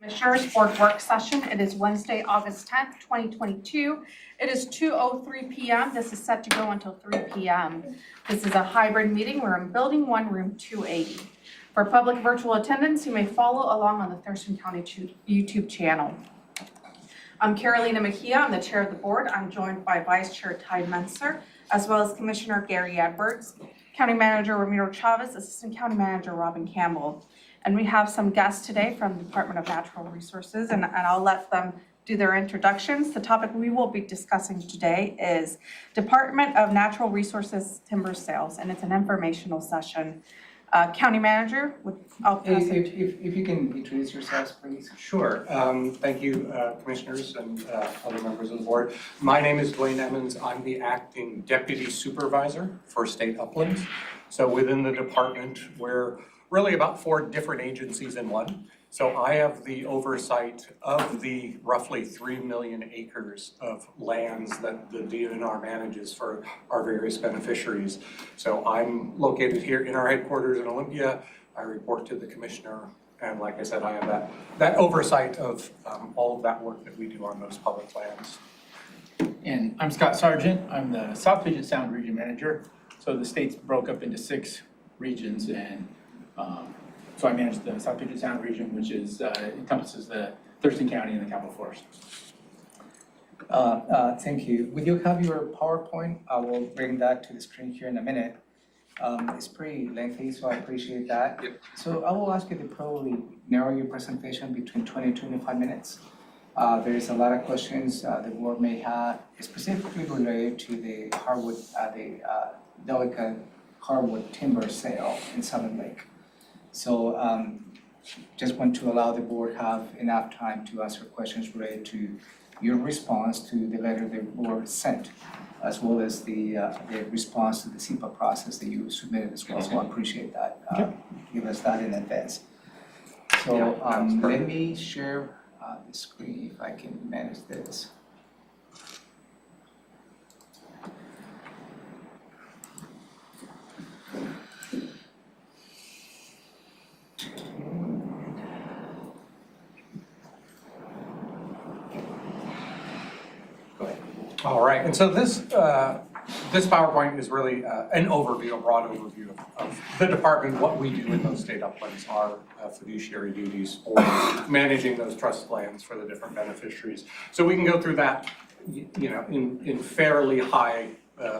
Commissioners Board Work Session. It is Wednesday, August 10th, 2022. It is 2:03 p.m. This is set to go until 3 p.m. This is a hybrid meeting. We're in Building 1, Room 280. For public virtual attendance, you may follow along on the Thurston County YouTube channel. I'm Carolina Mejia. I'm the chair of the board. I'm joined by Vice Chair Ty Menser, as well as Commissioner Gary Edwards, County Manager Ramiro Chavez, Assistant County Manager Robin Campbell. And we have some guests today from the Department of Natural Resources, and I'll let them do their introductions. The topic we will be discussing today is Department of Natural Resources timber sales, and it's an informational session. County Manager, I'll pass it. If you can introduce yourselves, please. Sure. Thank you, Commissioners and other members of the board. My name is Dwayne Emmons. I'm the Acting Deputy Supervisor for State Uplands. So within the department, we're really about 4 different agencies in one. So I have the oversight of the roughly 3 million acres of lands that the DNR manages for our various beneficiaries. So I'm located here in our headquarters in Olympia. I report to the commissioner, and like I said, I have that oversight of all of that work that we do on those public lands. And I'm Scott Sargent. I'm the South Puget Sound Region Manager. So the state's broke up into 6 regions, and so I manage the South Puget Sound region, which is encompasses the Thurston County and the Capital Forest. Thank you. Will you have your PowerPoint? I will bring that to the screen here in a minute. It's pretty lengthy, so I appreciate that. Yep. So I will ask you to probably narrow your presentation between 20 and 25 minutes. There's a lot of questions the board may have, specifically related to the hardwood, delicate hardwood timber sale in Southern Lake. So just want to allow the board have enough time to answer questions related to your response to the letter the board sent, as well as the response to the SEPA process that you submitted as well. So I appreciate that. Give us that in advance. So let me share the screen if I can manage this. All right, and so this PowerPoint is really an overview, a broad overview of the department, what we do in those state uplands, our fiduciary duties for managing those trust lands for the different beneficiaries. So we can go through that, you know, in fairly high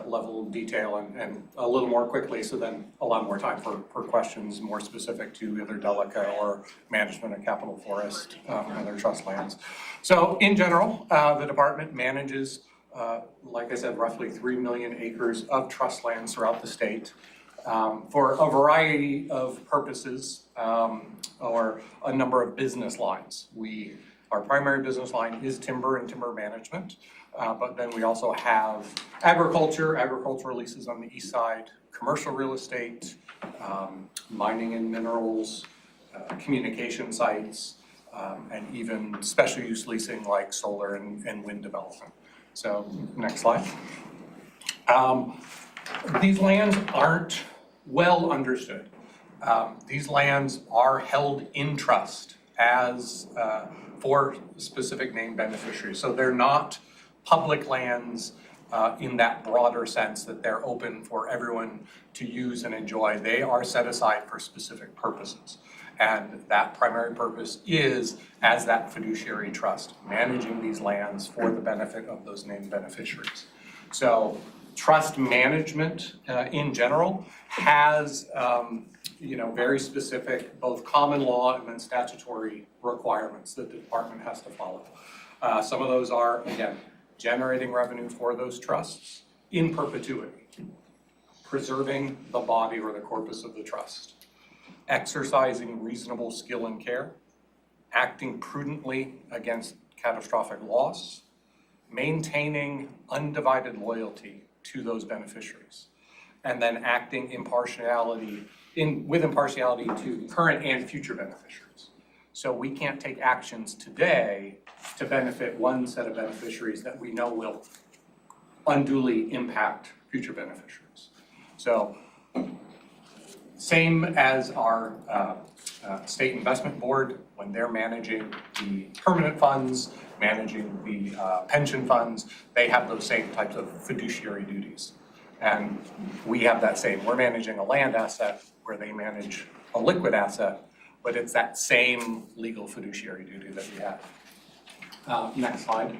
level detail and a little more quickly, so then allow more time for questions more specific to either Delica or management of Capital Forest and their trust lands. So in general, the department manages like I said, roughly 3 million acres of trust lands throughout the state for a variety of purposes or a number of business lines. Our primary business line is timber and timber management, but then we also have agricultural leases on the east side, commercial real estate, mining and minerals, communication sites, and even special use leasing like solar and wind development. So next slide. These lands aren't well understood. These lands are held in trust as for specific named beneficiaries. So they're not public lands in that broader sense that they're open for everyone to use and enjoy. They are set aside for specific purposes. And that primary purpose is as that fiduciary trust, managing these lands for the benefit of those named beneficiaries. So trust management in general has very specific both common law and then statutory requirements that the department has to follow. Some of those are, again, generating revenue for those trusts in perpetuity, preserving the body or the corpus of the trust, exercising reasonable skill and care, acting prudently against catastrophic loss, maintaining undivided loyalty to those beneficiaries, and then acting with impartiality to current and future beneficiaries. So we can't take actions today to benefit one set of beneficiaries that we know will unduly impact future beneficiaries. So same as our State Investment Board, when they're managing the permanent funds, managing the pension funds, they have those same types of fiduciary duties. And we have that same, we're managing a land asset where they manage a liquid asset, but it's that same legal fiduciary duty that we have. Next slide.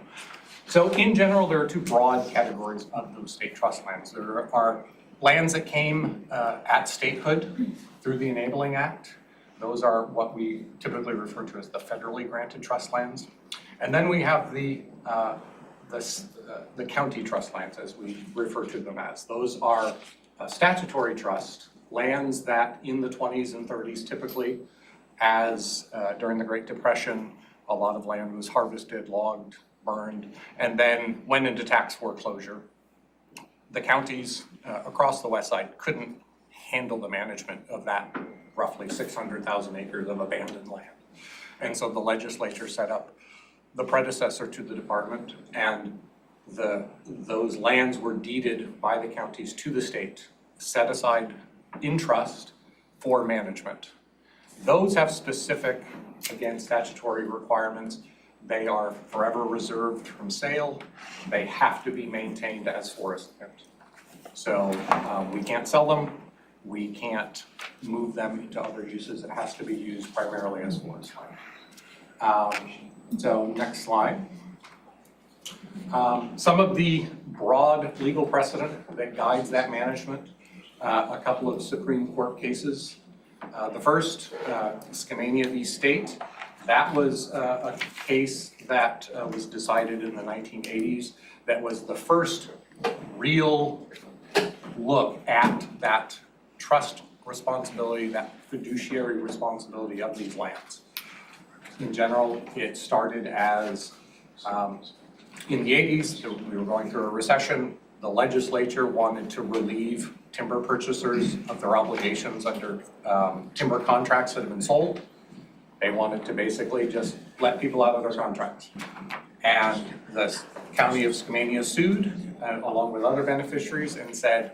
So in general, there are two broad categories of those state trust lands. There are lands that came at statehood through the Enabling Act. Those are what we typically refer to as the federally granted trust lands. And then we have the county trust lands, as we refer to them as. Those are statutory trust lands that in the 20s and 30s typically, as during the Great Depression, a lot of land was harvested, logged, burned, and then went into tax foreclosure. The counties across the west side couldn't handle the management of that roughly 600,000 acres of abandoned land. And so the legislature set up the predecessor to the department, and those lands were deeded by the counties to the state, set aside in trust for management. Those have specific, again, statutory requirements. They are forever reserved from sale. They have to be maintained as forest land. So we can't sell them. We can't move them into other uses. It has to be used primarily as forest land. So next slide. Some of the broad legal precedent that guides that management, a couple of Supreme Court cases. The first, Skamania v. State, that was a case that was decided in the 1980s that was the first real look at that trust responsibility, that fiduciary responsibility of these lands. In general, it started as, in the 80s, we were going through a recession. The legislature wanted to relieve timber purchasers of their obligations under timber contracts that have been sold. They wanted to basically just let people out of their contracts. And the county of Skamania sued, along with other beneficiaries, and said,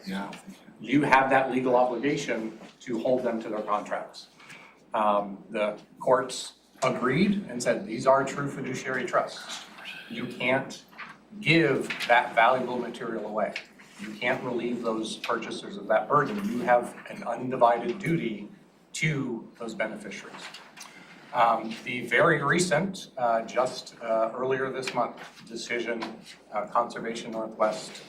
you have that legal obligation to hold them to their contracts. The courts agreed and said, these are true fiduciary trusts. You can't give that valuable material away. You can't relieve those purchasers of that burden. You have an undivided duty to those beneficiaries. The very recent, just earlier this month, decision, Conservation Northwest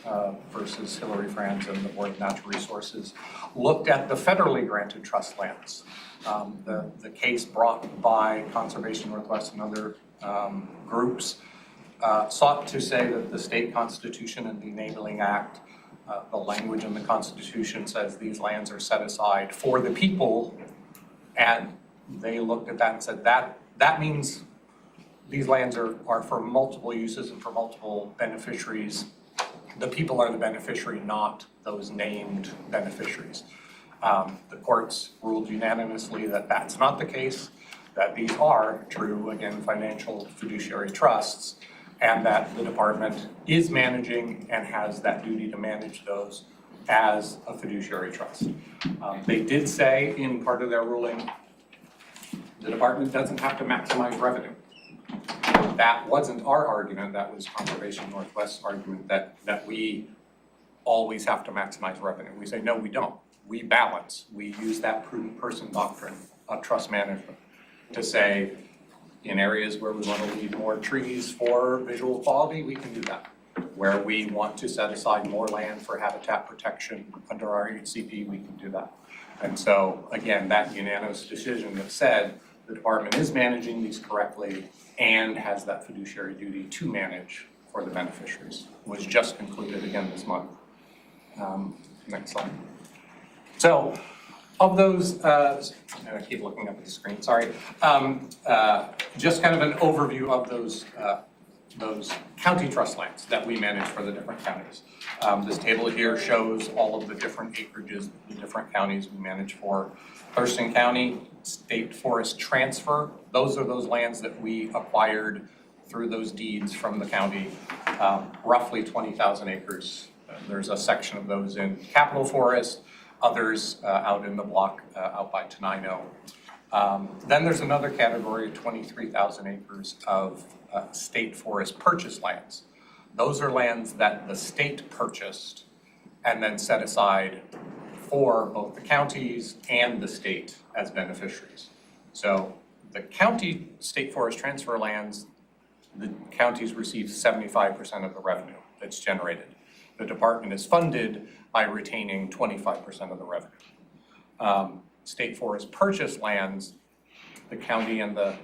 versus Hillary Franz and the Board of Natural Resources, looked at the federally granted trust lands. The case brought by Conservation Northwest and other groups sought to say that the state constitution and the Enabling Act, the language in the Constitution says these lands are set aside for the people, and they looked at that and said that means these lands are for multiple uses and for multiple beneficiaries. The people are the beneficiary, not those named beneficiaries. The courts ruled unanimously that that's not the case, that these are true, again, financial fiduciary trusts, and that the department is managing and has that duty to manage those as a fiduciary trust. They did say in part of their ruling, the department doesn't have to maximize revenue. That wasn't our argument, that was Conservation Northwest's argument that we always have to maximize revenue. We say, no, we don't. We balance. We use that prudent person doctrine of trust management to say, in areas where we want to leave more trees for visual quality, we can do that. Where we want to set aside more land for habitat protection under our HCP, we can do that. And so, again, that unanimous decision that said the department is managing these correctly and has that fiduciary duty to manage for the beneficiaries was just concluded again this month. Next slide. So, of those, and I keep looking up at the screen, sorry. Just kind of an overview of those county trust lands that we manage for the different counties. This table here shows all of the different acreages, the different counties we manage for. Thurston County State Forest Transfer, those are those lands that we acquired through those deeds from the county, roughly 20,000 acres. There's a section of those in Capitol Forest, others out in the block out by Tenino. Then there's another category of 23,000 acres of state forest purchase lands. Those are lands that the state purchased and then set aside for both the counties and the state as beneficiaries. So the county state forest transfer lands, the counties receive 75% of the revenue that's generated. The department is funded by retaining 25% of the revenue. State forest purchase lands, the county and the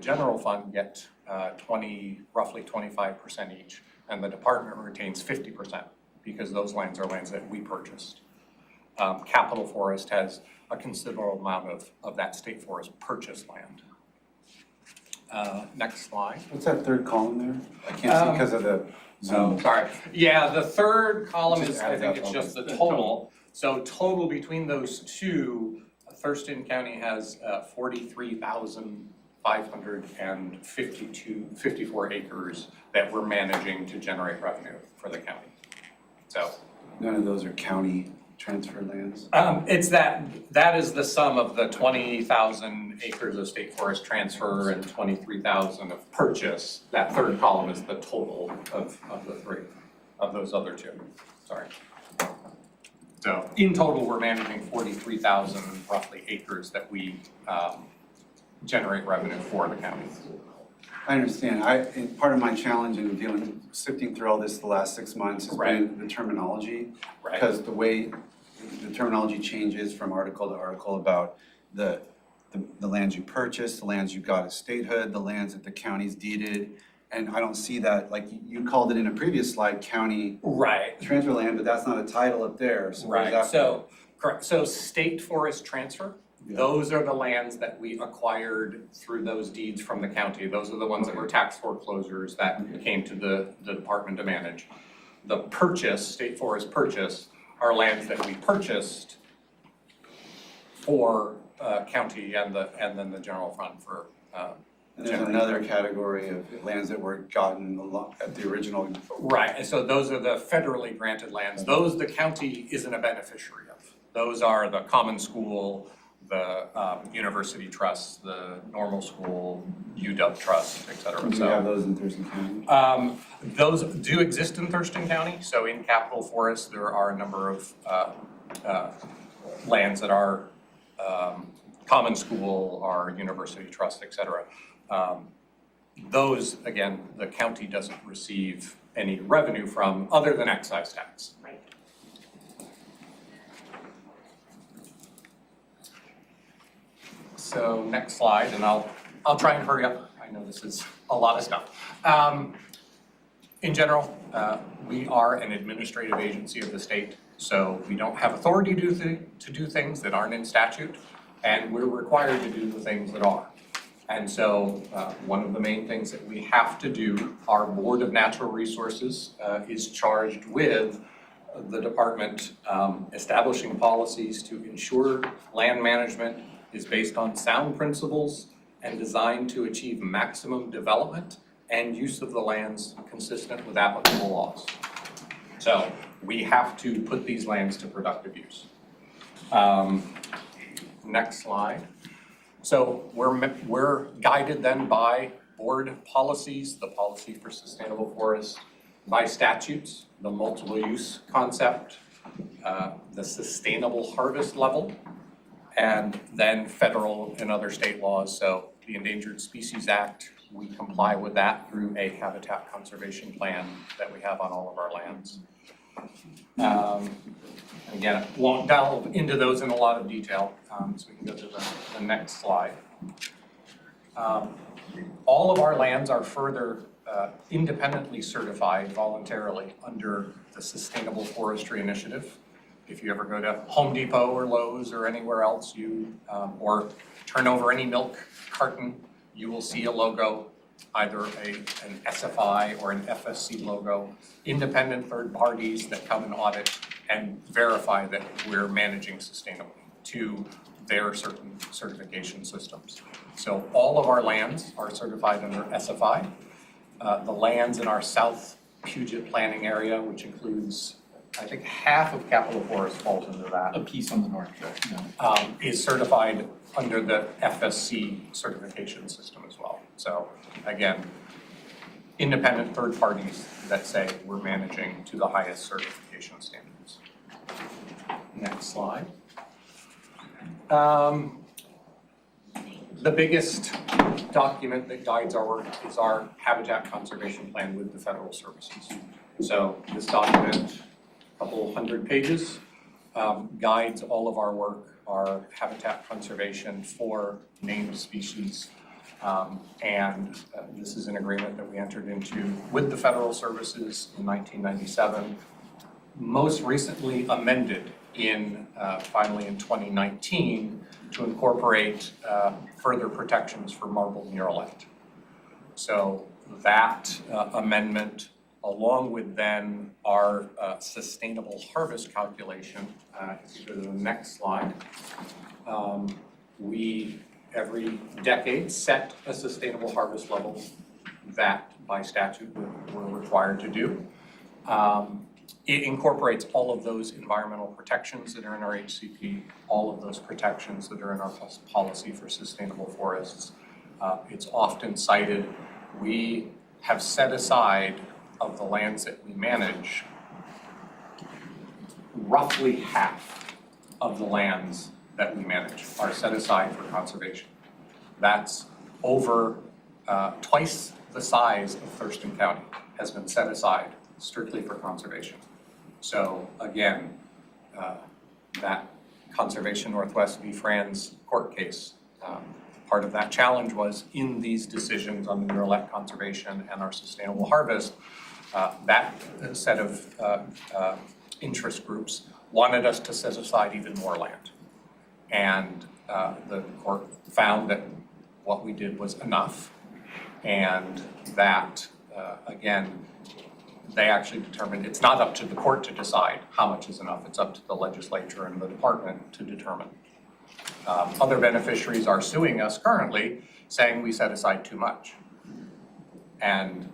general fund get roughly 25% each, and the department retains 50% because those lands are lands that we purchased. Capital Forest has a considerable amount of that state forest purchase land. Next slide. What's that third column there? I can't see because of the zoom. Sorry. Yeah, the third column Just is, add I think it up, it's just the okay. total. So total between those two, Thurston County has 43,554 acres that we're managing to generate revenue for the county. So None of those are county transfer lands? it's that is the sum of the 20,000 acres of state forest transfer and 23,000 of purchase. That third column is the total of the three, of those other two, sorry. So in total, we're managing 43,000 roughly acres that we generate revenue for the county. I understand. And part of my challenge in sifting through all this the last 6 months has been the terminology. Right. Because the way the terminology changes from article to article about the lands you purchased, the lands you got as statehood, the lands that the counties deeded. And I don't see that, like you called it in a previous slide, county Right. transfer land, but that's not a title up there. So where's Right, that? so, correct, so state forest transfer, Yeah. those are the lands that we acquired through those deeds from the county. Those are the ones that were tax foreclosures that came to the department to manage. The purchase, state forest purchase, are lands that we purchased for county and then the general fund for And there's another category of lands that were gotten at the original. Right, and so those are the federally granted lands. Those the county isn't a beneficiary of. Those are the common school, the university trust, the normal school, UW trust, et cetera. Do you have those in Thurston County? Those do exist in Thurston County. So in Capitol Forest, there are a number of lands that are common school, our university trust, et cetera. Those, again, the county doesn't receive any revenue from other than excise tax. Right. So next slide, and I'll try and hurry up. I know this is a lot of stuff. In general, we are an administrative agency of the state, so we don't have authority to do things that aren't in statute, and we're required to do the things that are. And so one of the main things that we have to do, our Board of Natural Resources is charged with the department establishing policies to ensure land management is based on sound principles and designed to achieve maximum development and use of the lands consistent with applicable laws. So we have to put these lands to productive use. Next slide. So we're guided then by board policies, the policy for sustainable forests, by statutes, the multiple use concept, the sustainable harvest level, and then federal and other state laws. So the Endangered Species Act, we comply with that through a habitat conservation plan that we have on all of our lands. Again, I won't delve into those in a lot of detail, so we can go to the next slide. All of our lands are further independently certified voluntarily under the Sustainable Forestry Initiative. If you ever go to Home Depot or Lowe's or anywhere else, or turn over any milk carton, you will see a logo, either an SFI or an FSC logo, independent third parties that come and audit and verify that we're managing sustainably to their certain certification systems. So all of our lands are certified under SFI. The lands in our South Puget planning area, which includes I think half of Capitol Forest falls into that. A piece on the north, yeah. Is certified under the FSC certification system as well. So again, independent third parties that say we're managing to the highest certification standards. Next slide. The biggest document that guides our work is our habitat conservation plan with the federal services. So this document, a couple hundred pages, guides all of our work, our habitat conservation for named species. This is an agreement that we entered into with the federal services in 1997, most recently amended finally in 2019 to incorporate further protections for marbled murrelet. So that amendment, along with then our sustainable harvest calculation, if you go to the next slide, we every decade set a sustainable harvest level that by statute we're required to do. It incorporates all of those environmental protections that are in our HCP, all of those protections that are in our policy for sustainable forests. It's often cited. We have set aside of the lands that we manage, roughly half of the lands that we manage are set aside for conservation. That's over twice the size of Thurston County has been set aside strictly for conservation. So again, that Conservation Northwest v. Franz court case, part of that challenge was in these decisions on the murrelet conservation and our sustainable harvest, that set of interest groups wanted us to set aside even more land. And the court found that what we did was enough, and that, again, they actually determined it's not up to the court to decide how much is enough, it's up to the legislature and the department to determine. Other beneficiaries are suing us currently, saying we set aside too much. And,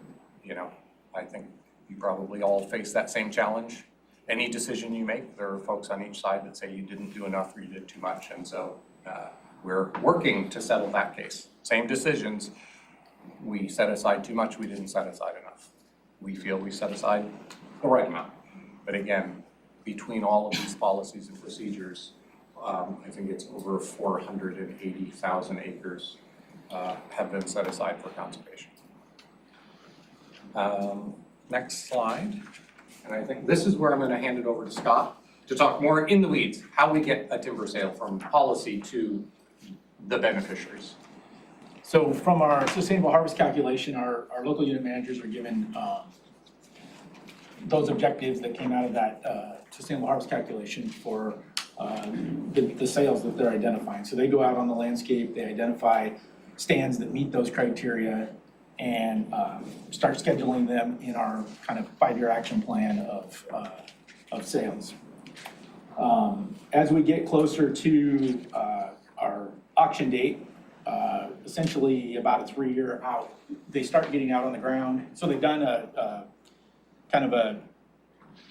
you know, I think you probably all face that same challenge. Any decision you make, there are folks on each side that say you didn't do enough or you did too much. And so we're working to settle that case. Same decisions, we set aside too much, we didn't set aside enough. We feel we set aside the right amount. But again, between all of these policies and procedures, I think it's over 480,000 acres have been set aside for conservation. Next slide. And I think this is where I'm going to hand it over to Scott to talk more in the weeds, how we get a timber sale from policy to the beneficiaries. So from our sustainable harvest calculation, our local unit managers are given those objectives that came out of that sustainable harvest calculation for the sales that they're identifying. So they go out on the landscape, they identify stands that meet those criteria, and start scheduling them in our kind of 5-year action plan of sales. As we get closer to our auction date, essentially about a 3-year out, they start getting out on the ground. So they've done a kind of a,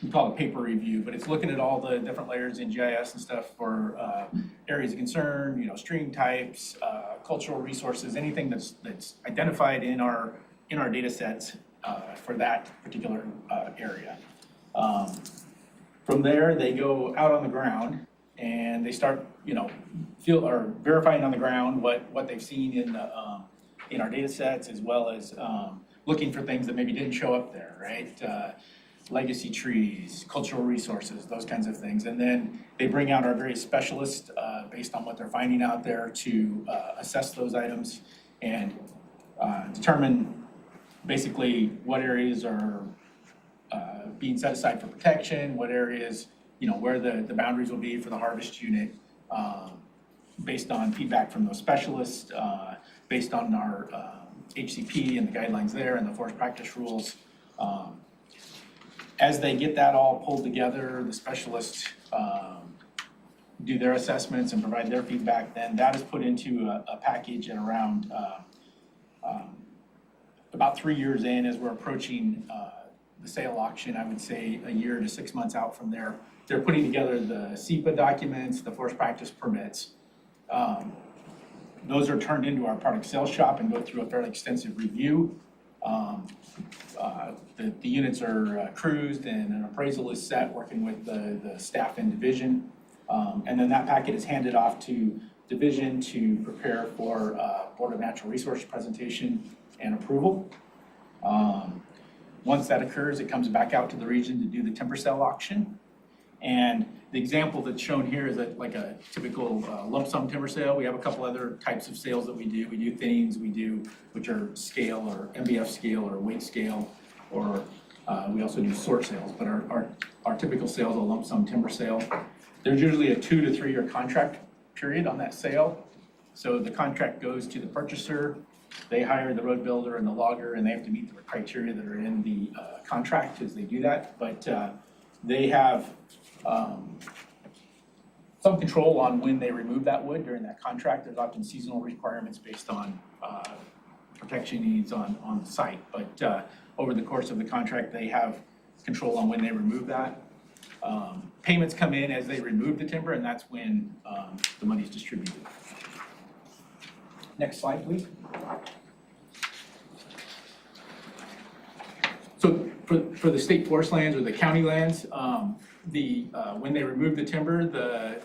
we call it paper review, but it's looking at all the different layers in GIS and stuff for areas of concern, you know, stream types, cultural resources, anything that's identified in our data sets for that particular area. From there, they go out on the ground and they start, you know, verifying on the ground what they've seen in our data sets, as well as looking for things that maybe didn't show up there, right? Legacy trees, cultural resources, those kinds of things. And then they bring out our various specialists based on what they're finding out there to assess those items and determine basically what areas are being set aside for protection, what areas, you know, where the boundaries will be for the harvest unit, based on feedback from those specialists, based on our HCP and the guidelines there and the forest practice rules. As they get that all pulled together, the specialists do their assessments and provide their feedback, then that is put into a package at around about 3 years in, as we're approaching the sale auction, I would say a year to 6 months out from there. They're putting together the SEPA documents, the forest practice permits. Those are turned into our product sales shop and go through a fairly extensive review. The units are cruised and an appraisal is set, working with the staff in division. And then that packet is handed off to division to prepare for Board of Natural Resources presentation and approval. Once that occurs, it comes back out to the region to do the timber sale auction. And the example that's shown here is like a typical lump sum timber sale. We have a couple other types of sales that we do. We do thinnings, which are scale or MBF scale or weight scale, or we also do sort sales. But our typical sale is a lump sum timber sale. There's usually a 2 to 3 year contract period on that sale. So the contract goes to the purchaser. They hire the road builder and the logger, and they have to meet the criteria that are in the contract as they do that. But they have some control on when they remove that wood during that contract. There's often seasonal requirements based on protection needs on the site. But over the course of the contract, they have control on when they remove that. Payments come in as they remove the timber, and that's when the money is distributed. Next slide, please. So for the state forest lands or the county lands, when they remove the timber,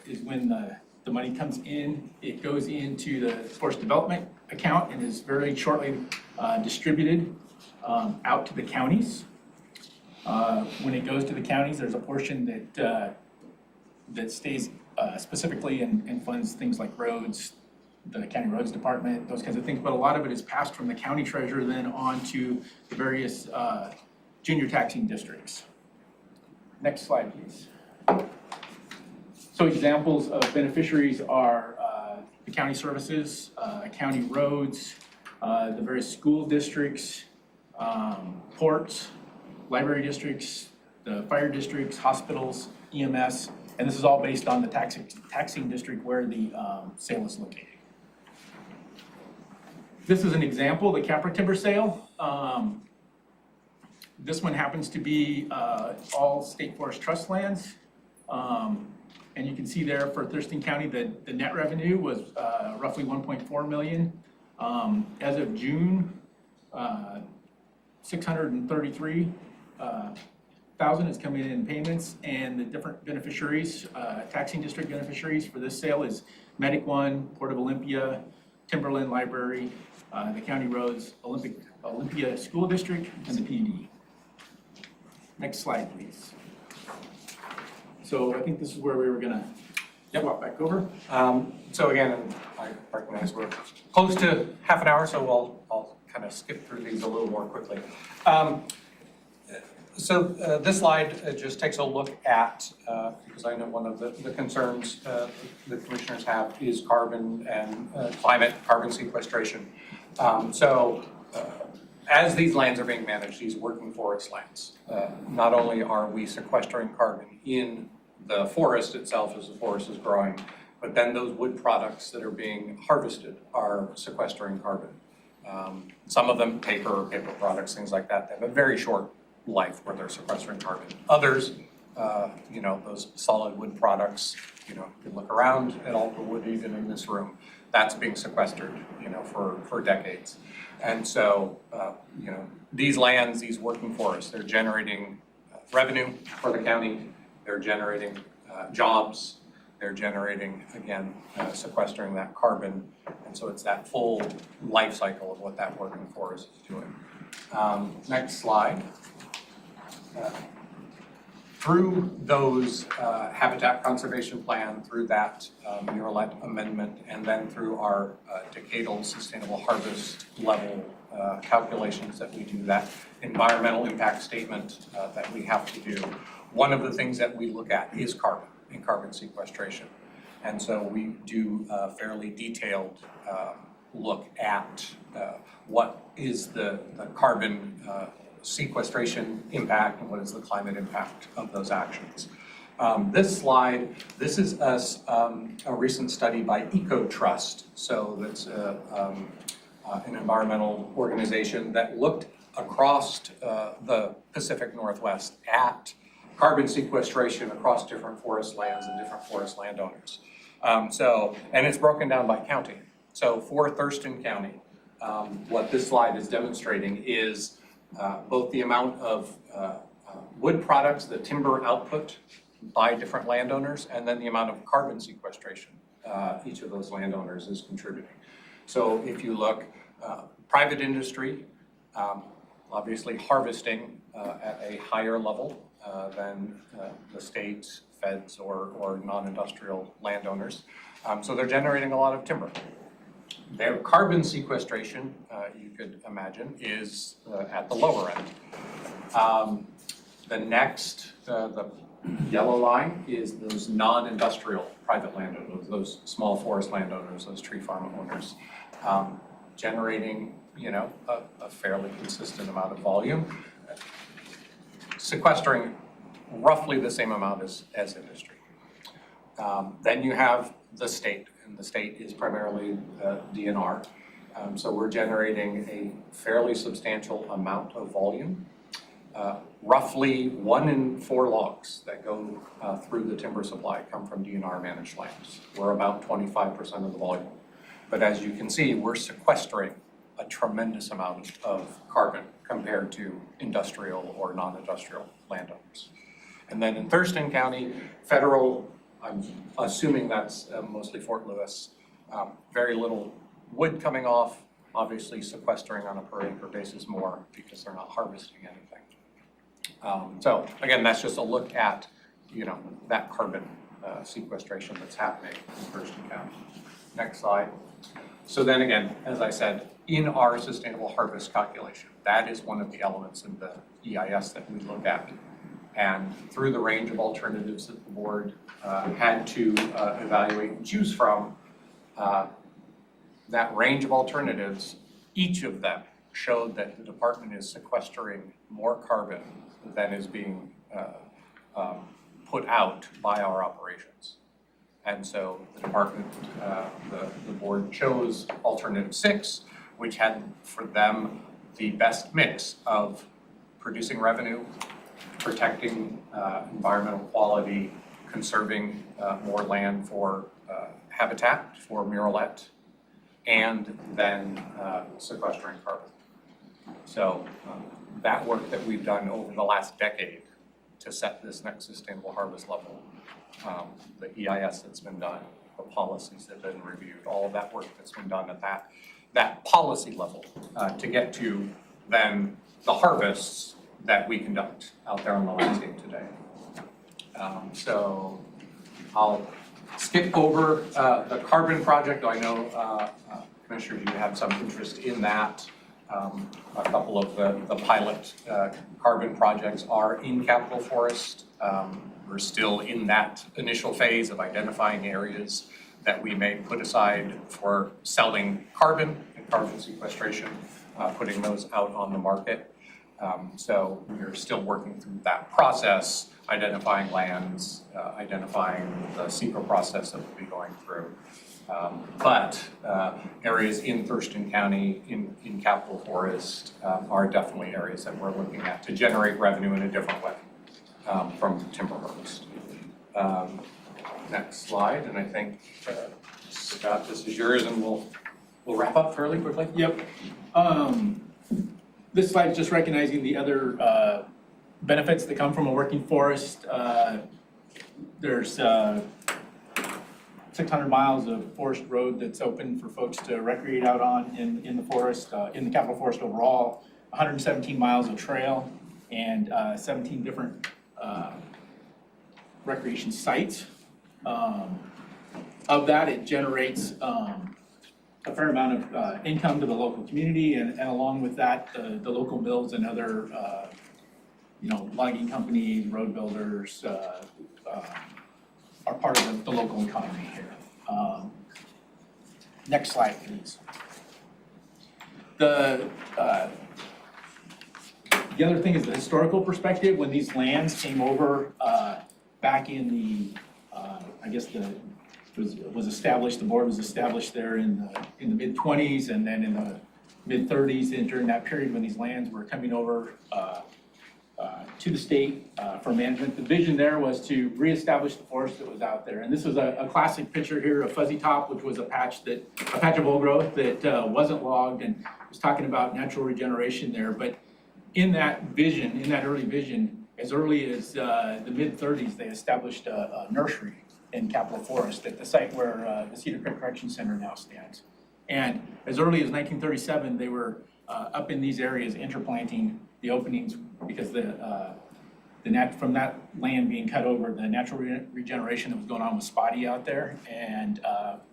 is when the money comes in. It goes into the forest development account and is very shortly distributed out to the counties. When it goes to the counties, there's a portion that stays specifically and funds things like roads, the county roads department, those kinds of things. But a lot of it is passed from the county treasurer then on to the various junior taxing districts. Next slide, please. So examples of beneficiaries are the county services, county roads, the various school districts, ports, library districts, the fire districts, hospitals, EMS, and this is all based on the taxing district where the sale is located. This is an example, the Capri timber sale. This one happens to be all state forest trust lands. And you can see there for Thurston County that the net revenue was roughly 1.4 million. As of June, 633,000 is coming in payments, and the different beneficiaries, taxing district beneficiaries for this sale is Medic One, Port of Olympia, Timberland Library, the county roads, Olympia School District, and the PD. Next slide, please. So I think this is where we were gonna swap back over. So again, I recognize we're close to half an hour, so I'll kind of skip through these a little more quickly. So this slide just takes a look at, because I know one of the concerns the commissioners have is carbon and carbon sequestration. As these lands are being managed, these working forest lands, not only are we sequestering carbon in the forest itself as the forest is growing, but then those wood products that are being harvested are sequestering carbon. Some of them, paper products, things like that, they have a very short life where they're sequestering carbon. Others, those solid wood products, you can look around at all the wood even in this room, that's being sequestered, for decades. And so, these lands, these working forests, they're generating revenue for the county, they're generating jobs, they're generating, again, sequestering that carbon. And so it's that full life cycle of what that working forest is doing. Next slide. Through those habitat conservation plan, through that Murelet amendment, and then through our decadal sustainable harvest level calculations that we do, that environmental impact statement that we have to do, one of the things that we look at is carbon and carbon sequestration. And so we do a fairly detailed look at what is the carbon sequestration impact and what is the climate impact of those actions. This slide, this is a recent study by EcoTrust. So that's an environmental organization that looked across the Pacific Northwest at carbon sequestration across different forest lands and different forest landowners. And it's broken down by county. So for Thurston County, what this slide is demonstrating is both the amount of wood products, the timber output by different landowners, and then the amount of carbon sequestration each of those landowners is contributing. So if you look, private industry, obviously harvesting at a higher level than the state, feds, or non-industrial landowners. So they're generating a lot of timber. Their carbon sequestration, you could imagine, is at the lower end. The next, the yellow line is those non-industrial private landowners, those small forest landowners, those tree farm owners, generating, a fairly consistent amount of volume, sequestering roughly the same amount as industry. Then you have the state, and the state is primarily DNR. So we're generating a fairly substantial amount of volume. Roughly 1 in 4 logs that go through the timber supply come from DNR managed lands. We're about 25% of the volume. But as you can see, we're sequestering a tremendous amount of carbon compared to industrial or non-industrial landowners. And then in Thurston County, federal, I'm assuming that's mostly Fort Lewis, very little wood coming off, obviously sequestering on a per acre basis more because they're not harvesting anything. So again, that's just a look at, that carbon sequestration that's happening in Thurston County. Next slide. So then again, as I said, in our sustainable harvest calculation, that is one of the elements in the EIS that we look at. And through the range of alternatives that the board had to evaluate and choose from, that range of alternatives, each of them showed that the department is sequestering more carbon than is being put out by our operations. And so the department, the board chose alternative 6, which had for them the best mix of producing revenue, protecting environmental quality, conserving more land for habitat, for murrelet, and then sequestering carbon. So that work that we've done over the last decade to set this next sustainable harvest level, the EIS that's been done, the policies that have been reviewed, all of that work that's been done at that policy level to get to then the harvests that we conduct out there on the landscape today. So I'll skip over the carbon project. I know, Commissioners, you have some interest in that. A couple of the pilot carbon projects are in Capitol Forest. We're still in that initial phase of identifying areas that we may put aside for selling carbon and carbon sequestration, putting those out on the market. So we're still working through that process, identifying lands, identifying the secret process that we'll be going through. But areas in Thurston County, in Capitol Forest, are definitely areas that we're looking at to generate revenue in a different way from timber harvest. Next slide, and I think, Scott, this is yours, and we'll wrap up fairly quickly. Yep. This slide is just recognizing the other benefits that come from a working forest. There's 600 miles of forest road that's open for folks to recreate out on in the forest, in the Capitol Forest overall, 117 miles of trail, and 17 different recreation sites. Of that, it generates a fair amount of income to the local community, and along with that, the local mills and other logging companies, road builders are part of the local economy here. Next slide, please. The other thing is the historical perspective. When these lands came over back in the, I guess was established, the board was established there in the mid-20s, and then in the mid-30s, and during that period when these lands were coming over to the state for management. The vision there was to reestablish the forest that was out there. And this was a classic picture here of Fuzzy Top, which was a patch of old growth that wasn't logged, and was talking about natural regeneration there. But in that vision, in that early vision, as early as the mid-30s, they established a nursery in Capitol Forest at the site where the Cedar Creek Correction Center now stands. And as early as 1937, they were up in these areas interplanting the openings because from that land being cut over, the natural regeneration that was going on was spotty out there, and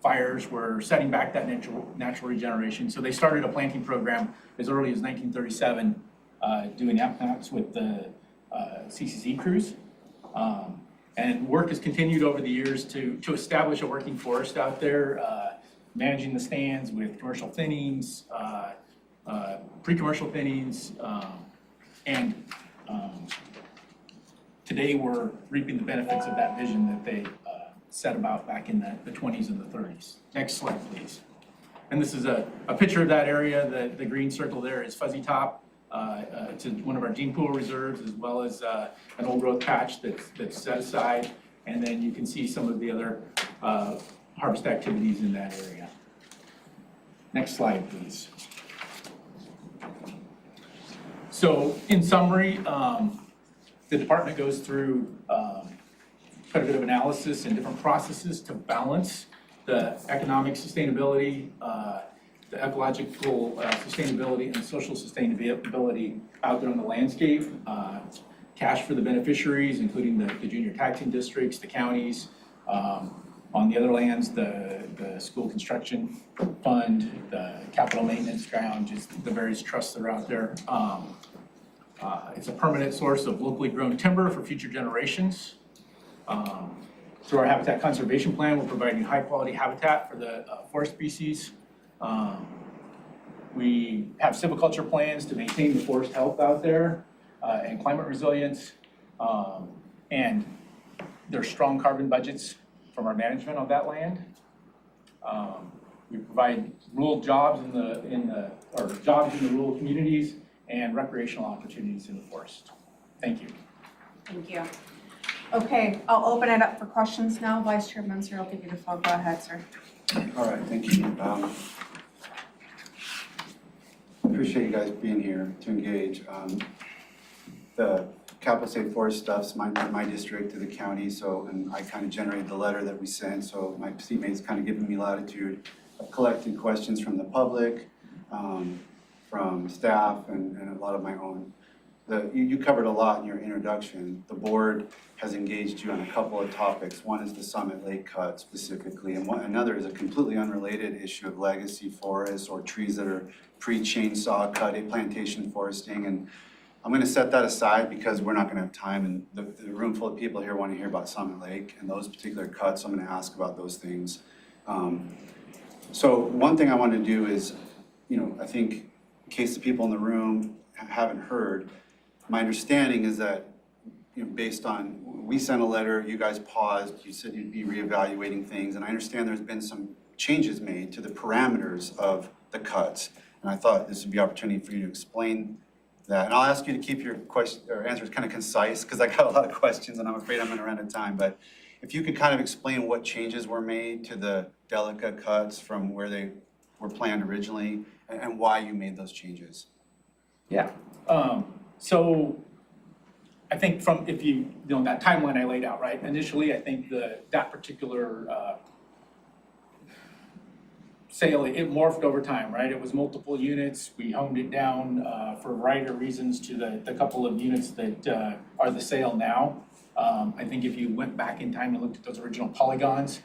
fires were setting back that natural regeneration. So they started a planting program as early as 1937, doing outplants with the CCC crews. And work has continued over the years to establish a working forest out there, managing the stands with commercial thinnings, pre-commercial thinnings, and today we're reaping the benefits of that vision that they set about back in the 20s and the 30s. Next slide, please. And this is a picture of that area. The green circle there is Fuzzy Top. It's one of our gene pool reserves, as well as an old growth patch that's set aside. And then you can see some of the other harvest activities in that area. Next slide, please. So in summary, the department goes through quite a bit of analysis and different processes to balance the economic sustainability, the ecological sustainability, and social sustainability out there in the landscape. Cash for the beneficiaries, including the junior taxing districts, the counties. On the other lands, the school construction fund, the capital maintenance ground, just the various trusts that are out there. It's a permanent source of locally grown timber for future generations. Through our habitat conservation plan, we're providing high quality habitat for the forest species. We have silviculture plans to maintain the forest health out there and climate resilience. And there's strong carbon budgets from our management on that land. We provide rural jobs jobs in the rural communities and recreational opportunities in the forest. Thank you. Thank you. Okay, I'll open it up for questions now. Vice Chair Munzer, I'll give you the floor. Go ahead, sir. All right, thank you. Appreciate you guys being here to engage. The Capital State Forest stuff's my district to the county, and I kind of generated the letter that we sent, so my teammates kind of giving me latitude of collecting questions from the public, from staff, and a lot of my own. You covered a lot in your introduction. The board has engaged you on a couple of topics. One is the Summit Lake cut specifically, and another is a completely unrelated issue of legacy forests or trees that are pre-chainsaw cut, plantation foresting. And I'm going to set that aside because we're not going to have time, and the room full of people here want to hear about Summit Lake and those particular cuts. So I'm going to ask about those things. So one thing I want to do is, I think in case the people in the room haven't heard, my understanding is that, based on, we sent a letter, you guys paused, you said you'd be reevaluating things, and I understand there's been some changes made to the parameters of the cuts. And I thought this would be an opportunity for you to explain that. And I'll ask you to keep your question or answers kind of concise, because I got a lot of questions and I'm afraid I'm going to run out of time. But if you could kind of explain what changes were made to the Delica cuts from where they were planned originally, and why you made those changes. Yeah. So I think if you know that timeline I laid out, right? Initially, I think that particular sale, it morphed over time, right? It was multiple units. We honed it down for a variety of reasons to the couple of units that are the sale now. I think if you went back in time and looked at those original polygons,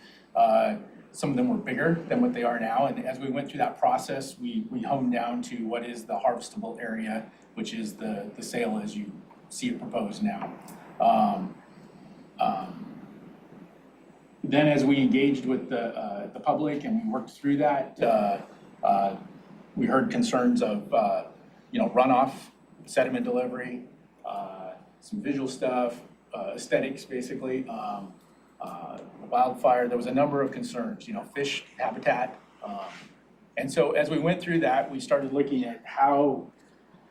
some of them were bigger than what they are now. And as we went through that process, we honed down to what is the harvestable area, which is the sale as you see it proposed now. Then as we engaged with the public and we worked through that, we heard concerns of runoff, sediment delivery, some visual stuff, aesthetics basically, wildfire. There was a number of concerns, fish habitat, And so as we went through that, we started looking at how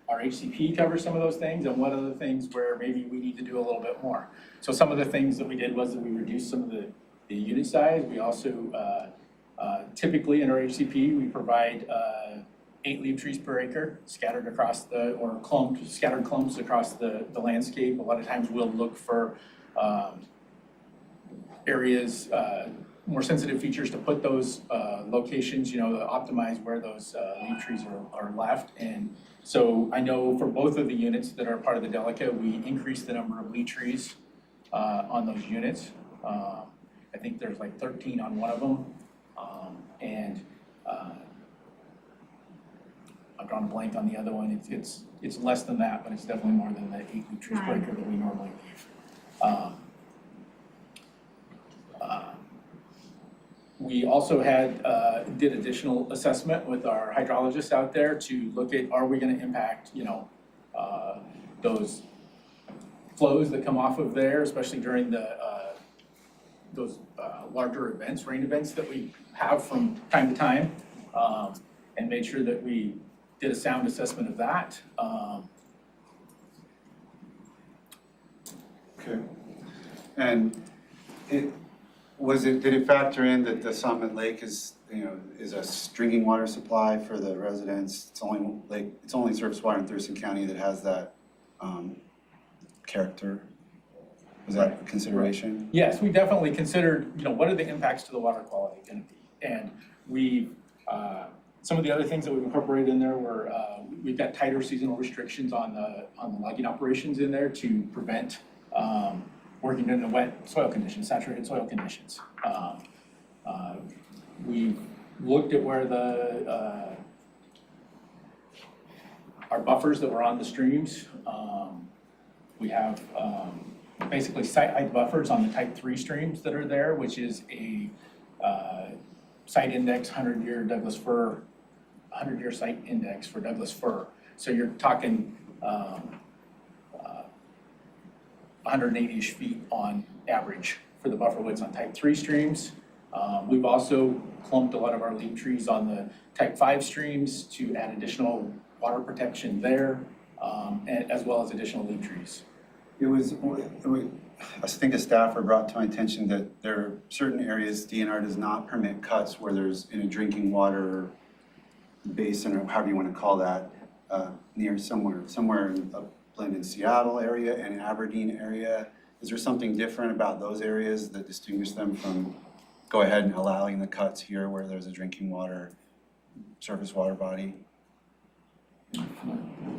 our HCP covers some of those things and what other things where maybe we need to do a little bit more. So some of the things that we did was that we reduced some of the unit size. We also, typically in our HCP, we provide 8 leaf trees per acre scattered across scattered clumps across the landscape. A lot of times we'll look for areas, more sensitive features to put those locations, to optimize where those leaf trees are left. And so I know for both of the units that are part of the Delica, we increased the number of leaf trees on those units. I think there's like 13 on one of them. I've drawn a blank on the other one. It's less than that, but it's definitely more than the 8 leaf trees per acre that we normally leave. We also did additional assessment with our hydrologists out there to look at, are we gonna impact, those flows that come off of there, especially during those larger events, rain events that we have from time to time, and made sure that we did a sound assessment of that. Okay. And did it factor in that the Summit Lake is a drinking water supply for the residents? It's only surface water in Thurston County that has that character. Was that a consideration? Yes, we definitely considered, what are the impacts to the water quality going to be? And some of the other things that we've incorporated in there were, we've got tighter seasonal restrictions on the logging operations in there to prevent working in the wet soil conditions, saturated soil conditions. We looked at where our buffers that were on the streams. We have basically site height buffers on the type 3 streams that are there, which is a site index 100-year Douglas fir, 100-year site index for Douglas fir. So you're talking 180-ish feet on average for the buffer widths on type 3 streams. We've also clumped a lot of our leaf trees on the type 5 streams to add additional water protection there, as well as additional leaf trees. I think a staffer brought to my attention that there are certain areas DNR does not permit cuts where there's in a drinking water basin, or however you want to call that, near somewhere in Upland in Seattle area and Aberdeen area. Is there something different about those areas that distinguish them from go ahead and allowing the cuts here where there's a drinking water, surface water body?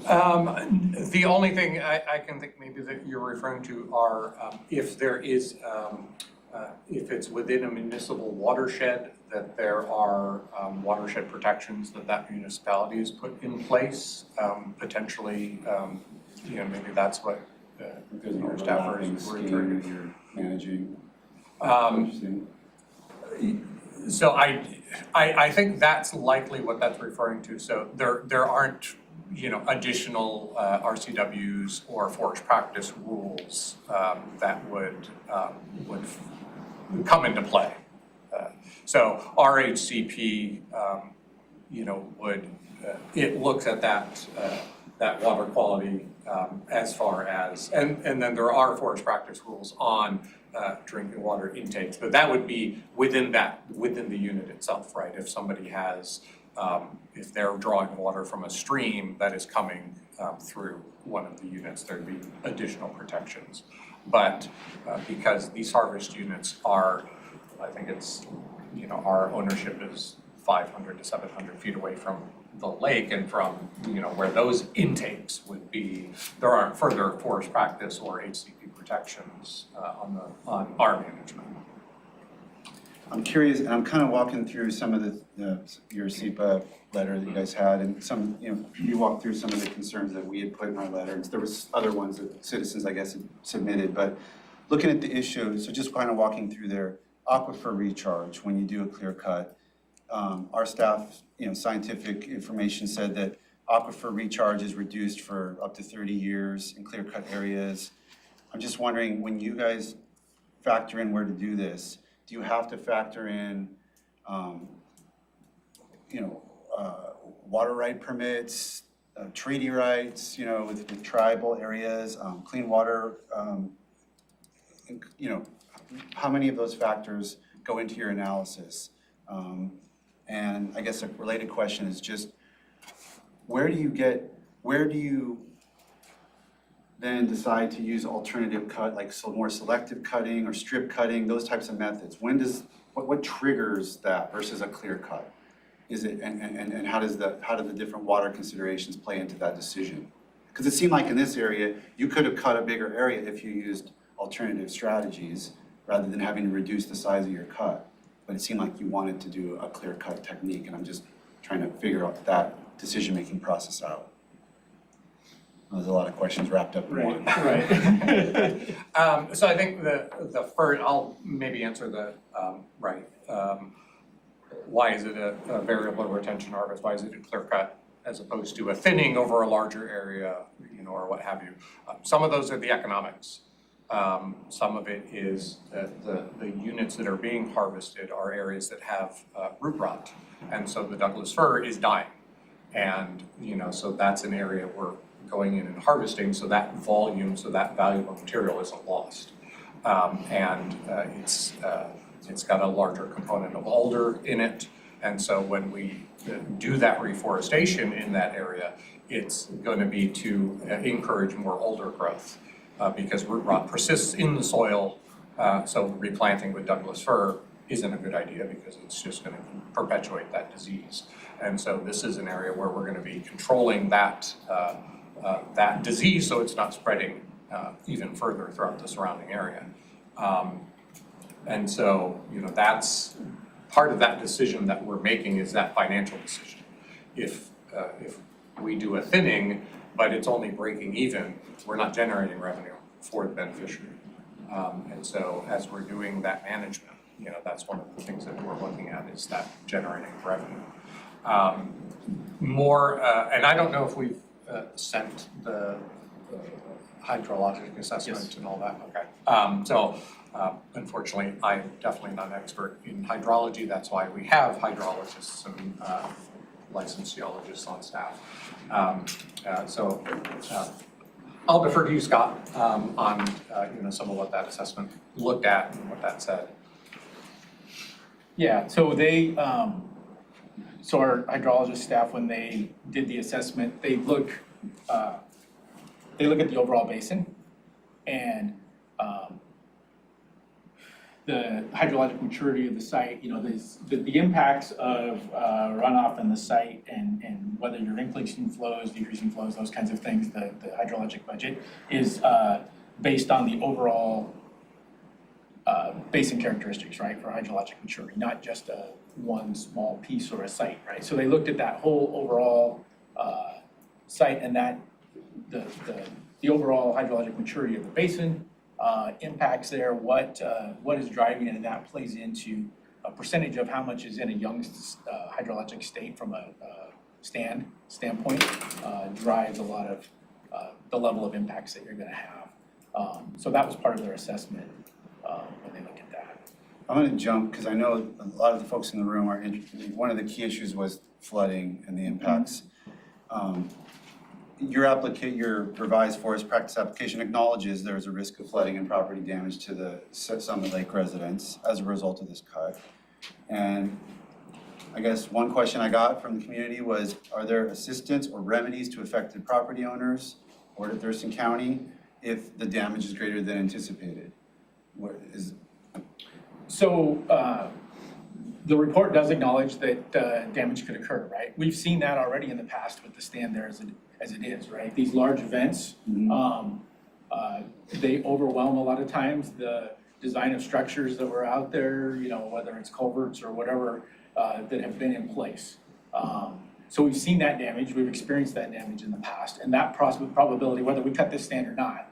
The only thing I can think maybe that you're referring to are if there is, if it's within a municipal watershed, that there are watershed protections that municipality has put in place. Potentially, maybe that's what your staffer is referring to. You're managing. So I think that's likely what that's referring to. So there aren't additional RCWs or forest practice rules that would come into play. So RHCP, would it looks at that water quality as far as and then there are forest practice rules on drinking water intakes, but that would be within the unit itself, right? If somebody has if they're drawing water from a stream that is coming through one of the units, there'd be additional protections. But because these harvest units are, I think it's, our ownership is 500 to 700 feet away from the lake and from, where those intakes would be, there aren't further forest practice or HCP protections on our management. I'm curious, and I'm kind of walking through some of your SEPA letter that you guys had, and some, you walked through some of the concerns that we had put in our letter, and there was other ones that citizens, I guess, had submitted, but looking at the issue, so just kind of walking through there, aquifer recharge, when you do a clear cut, our staff, scientific information said that aquifer recharge is reduced for up to 30 years in clear cut areas. I'm just wondering, when you guys factor in where to do this, do you have to factor in, water right permits, treaty rights, you know, with tribal areas, clean water, you know, how many of those factors go into your analysis? And I guess a related question is just, where do you then decide to use alternative cut, like more selective cutting or strip cutting, those types of methods? What triggers that versus a clear cut? Is it, and how do the different water considerations play into that decision? Because it seemed like in this area, you could have cut a bigger area if you used alternative strategies rather than having to reduce the size of your cut. But it seemed like you wanted to do a clear cut technique, and I'm just trying to figure out that decision-making process out. There's a lot of questions wrapped up in one. Right. So I think the first, I'll maybe answer the, why is it a variable retention harvest? Why is it a clear cut as opposed to a thinning over a larger area, you know, or what have you? Some of those are the economics. Some of it is the units that are being harvested are areas that have root rot. And so the Douglas fir is dying. And, you know, so that's an area we're going in and harvesting, so that volume, so that valuable material isn't lost. It's got a larger component of alder in it. And so when we do that reforestation in that area, it's going to be to encourage more alder growth because root rot persists in the soil. So replanting with Douglas fir isn't a good idea because it's just going to perpetuate that disease. And so this is an area where we're going to be controlling that that disease so it's not spreading even further throughout the surrounding area. And so, you know, that's part of that decision that we're making is that financial decision. If we do a thinning, but it's only breaking even, we're not generating revenue for the beneficiary. And so as we're doing that management, you know, that's one of the things that we're looking at is that generating revenue. And I don't know if we've sent the hydrologic assessment Yes. and all that, okay. Unfortunately, I'm definitely not an expert in hydrology. That's why we have hydrologists and licensed geologists on staff. I'll defer to you, Scott, on you know, some of what that assessment looked at and what that said. Yeah, so they, so our hydrologist staff, when they did the assessment, they look at the overall basin and the hydrologic maturity of the site, you know, the impacts of runoff in the site and whether you're increasing flows, decreasing flows, those kinds of things, the hydrologic budget is based on the overall basin characteristics, right, for hydrologic maturity, not just one small piece or a site, right? So they looked at that whole overall site and that the overall hydrologic maturity of the basin, impacts there, what is driving it, and that plays into a percentage of how much is in a young hydrologic state from a standpoint, drives a lot of the level of impacts that you're going to have. So that was part of their assessment when they looked at that. I'm going to jump because I know a lot of the folks in the room are interested. One of the key issues was flooding and the impacts. Your revised forest practice application acknowledges there is a risk of flooding and property damage to the Summit Lake residents as a result of this cut. And I guess one question I got from the community was, are there assistance or remedies to affected property owners or to Thurston County if the damage is greater than anticipated? So the report does acknowledge that damage could occur, right? We've seen that already in the past with the stand there as it is, right? These large events, they overwhelm a lot of times the design of structures that were out there, you know, whether it's culverts or whatever that have been in place. So we've seen that damage, we've experienced that damage in the past, and that probability, whether we cut this stand or not,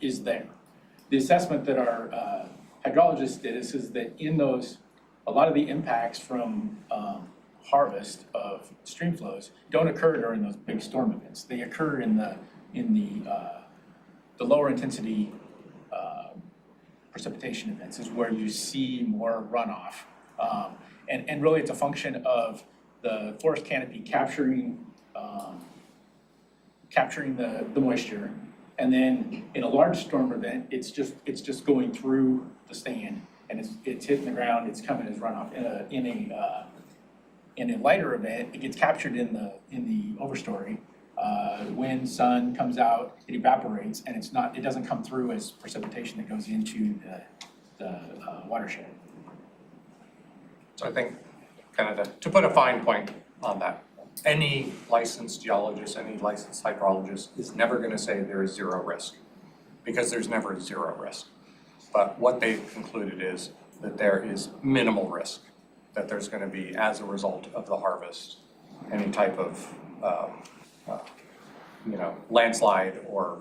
is there. The assessment that our hydrologist did is that in those, a lot of the impacts from harvest of stream flows don't occur during those big storm events. They occur in the lower intensity precipitation events is where you see more runoff. And really it's a function of the forest canopy capturing the moisture. And then in a large storm event, it's just going through the stand and it's hitting the ground, it's coming as runoff. In a lighter event, it gets captured in the overstory. Wind, sun comes out, it evaporates, and it doesn't come through as precipitation that goes into the watershed. So I think kind of to put a fine point on that, any licensed geologist, any licensed hydrologist is never going to say there is zero risk, because there's never zero risk. But what they've concluded is that there is minimal risk, that there's going to be, as a result of the harvest, any type of landslide or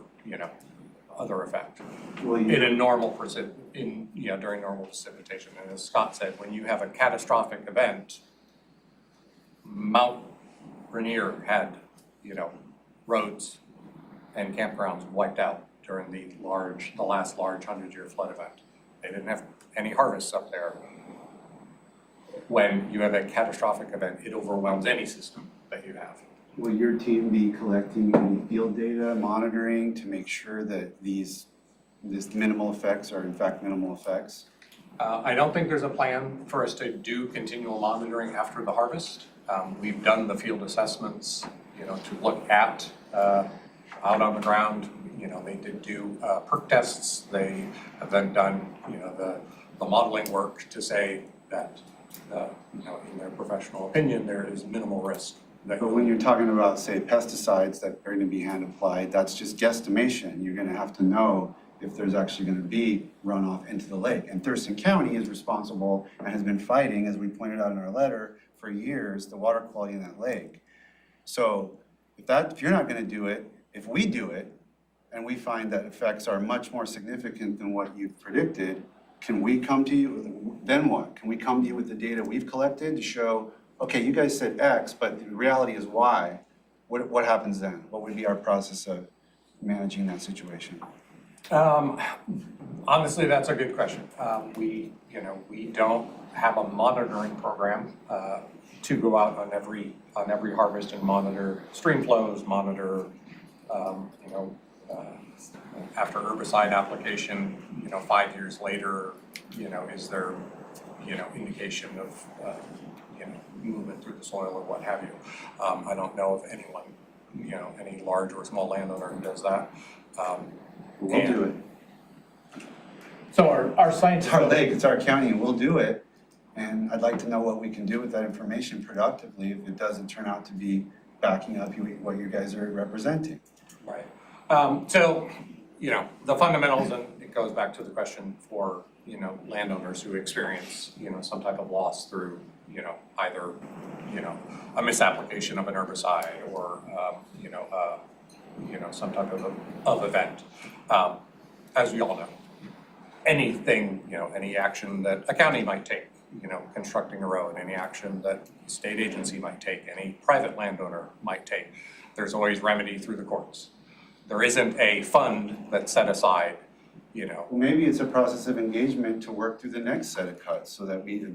other effect in a normal during normal precipitation. And as Scott said, when you have a catastrophic event, Mount Rainier had roads and campgrounds wiped out during the last large 100-year flood event. They didn't have any harvests up there. When you have a catastrophic event, it overwhelms any system that you have. Will your team be collecting any field data, monitoring to make sure that these minimal effects are in fact minimal effects? I don't think there's a plan for us to do continual monitoring after the harvest. We've done the field assessments, to look at out on the ground. They did do perk tests. They have then done, the modeling work to say that, in their professional opinion, there is minimal risk. But when you're talking about, say, pesticides that are going to be hand applied, that's just guesstimation. You're going to have to know if there's actually going to be runoff into the lake. And Thurston County is responsible and has been fighting, as we pointed out in our letter, for years, the water quality in that lake. So if you're not going to do it, if we do it, and we find that effects are much more significant than what you've predicted, can we come to you, then what? Can we come to you with the data we've collected to show, okay, you guys said X, but the reality is Y. What happens then? What would be our process of managing that situation? Honestly, that's a good question. We don't have a monitoring program to go out on every harvest and monitor stream flows, monitor after herbicide application, 5 years later, is there indication of movement through the soil or what have you. I don't know of anyone, any large or small landowner who does that. We'll do it. So our scientists. It's our lake, it's our county, and we'll do it. And I'd like to know what we can do with that information productively if it doesn't turn out to be backing up what you guys are representing. Right. So, the fundamentals, and it goes back to the question for, landowners who experience, some type of loss through, either, a misapplication of an herbicide or, some type of event. As we all know, anything, any action that a county might take, constructing a road, any action that a state agency might take, any private landowner might take, there's always remedy through the courts. There isn't a fund that's set aside, Well, maybe it's a process of engagement to work through the next set of cuts so that we,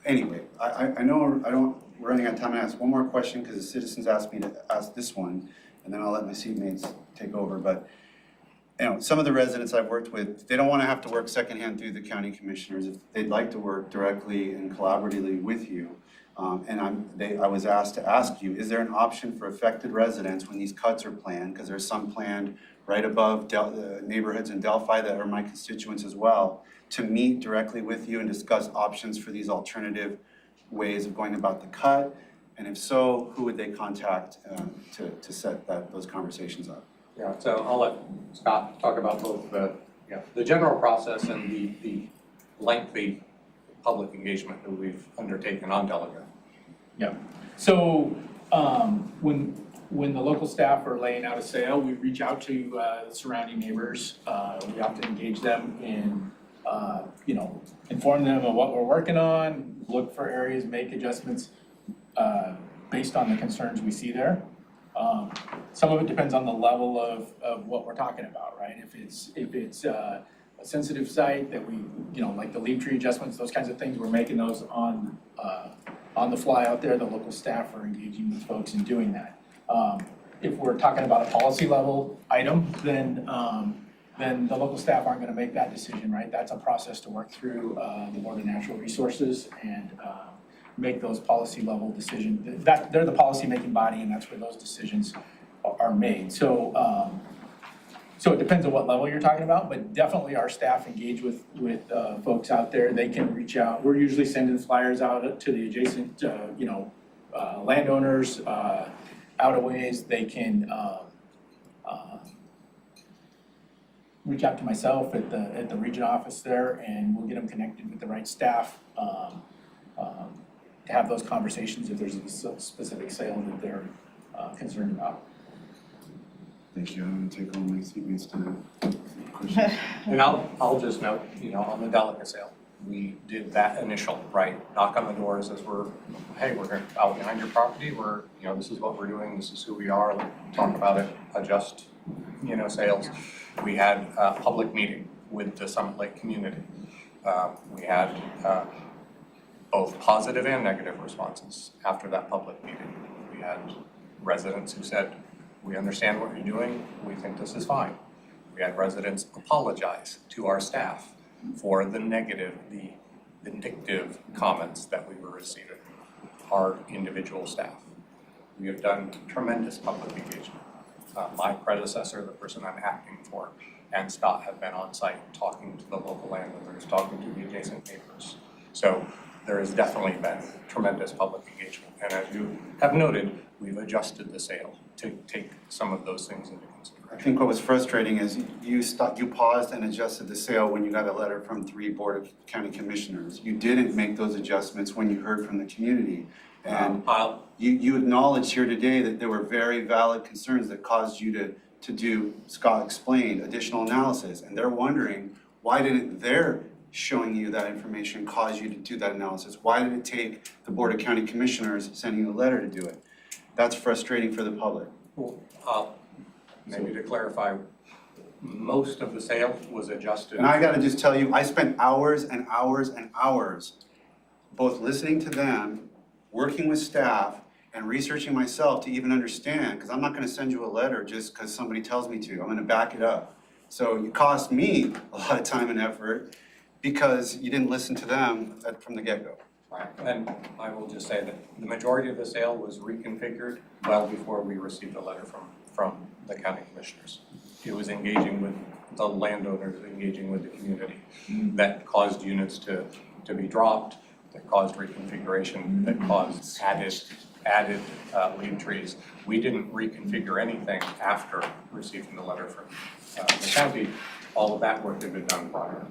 anyway, I know we're running out of time. I ask one more question because the citizens asked me to ask this one, and then I'll let my seatmates take over. But some of the residents I've worked with, they don't want to have to work secondhand through the county commissioners. If they'd like to work directly and collaboratively with you, I was asked to ask you, is there an option for affected residents when these cuts are planned? Because there's some planned right above neighborhoods in Delphi that are my constituents as well, to meet directly with you and discuss options for these alternative ways of going about the cut? And if so, who would they contact to set those conversations up? Yeah, so I'll let Scott talk about both the general process and the lengthy public engagement that we've undertaken on Delegate. Yeah. So when the local staff are laying out a sale, we reach out to the surrounding neighbors. We often engage them in, inform them of what we're working on, look for areas, make adjustments based on the concerns we see there. Some of it depends on the level of what we're talking about, right? If it's a sensitive site that we, like the leaf tree adjustments, those kinds of things, we're making those on on the fly out there, the local staff are engaging with folks in doing that. If we're talking about a policy level item, then the local staff aren't gonna make that decision, right? That's a process to work through the Board of Natural Resources and make those policy level decisions. They're the policy making body, and that's where those decisions are made. So it depends on what level you're talking about, but definitely our staff engage with folks out there. They can reach out. We're usually sending flyers out to the adjacent, landowners, out of ways. They can reach out to myself at the region office there, and we'll get them connected with the right staff to have those conversations if there's a specific sale that they're concerned about. Thank you. I'm gonna take all my seatmates to questions. And I'll just note, on the delegate sale, we did that initial, right? Knock on the doors as we're out behind your property, this is what we're doing, this is who we are, let's talk about it, adjust, sales. We had a public meeting with the Summit Lake community. We had both positive and negative responses after that public meeting. We had residents who said, we understand what you're doing, we think this is fine. We had residents apologize to our staff for the negative, the vindictive comments that we were receiving, our individual staff. We have done tremendous public engagement. My predecessor, the person I'm acting for, and Scott have been on site talking to the local landowners, talking to the adjacent neighbors. So there has definitely been tremendous public engagement. And as you have noted, we've adjusted the sale to take some of those things into consideration. I think what was frustrating is you paused and adjusted the sale when you got a letter from 3 Board of County Commissioners. You didn't make those adjustments when you heard from the community. And you acknowledged here today that there were very valid concerns that caused you to do, Scott explained, additional analysis. And they're wondering, why didn't their showing you that information cause you to do that analysis? Why did it take the Board of County Commissioners sending you a letter to do it? That's frustrating for the public. Well, maybe to clarify, most of the sale was adjusted. And I gotta just tell you, I spent hours and hours and hours both listening to them, working with staff, and researching myself to even understand, because I'm not gonna send you a letter just because somebody tells me to. I'm gonna back it up. So it cost me a lot of time and effort because you didn't listen to them from the get-go. Right, and I will just say that the majority of the sale was reconfigured well before we received a letter from the county commissioners. It was engaging with the landowners, engaging with the community, that caused units to be dropped, that caused reconfiguration, that caused added lean trees. We didn't reconfigure anything after receiving the letter from the county. All of that work had been done prior.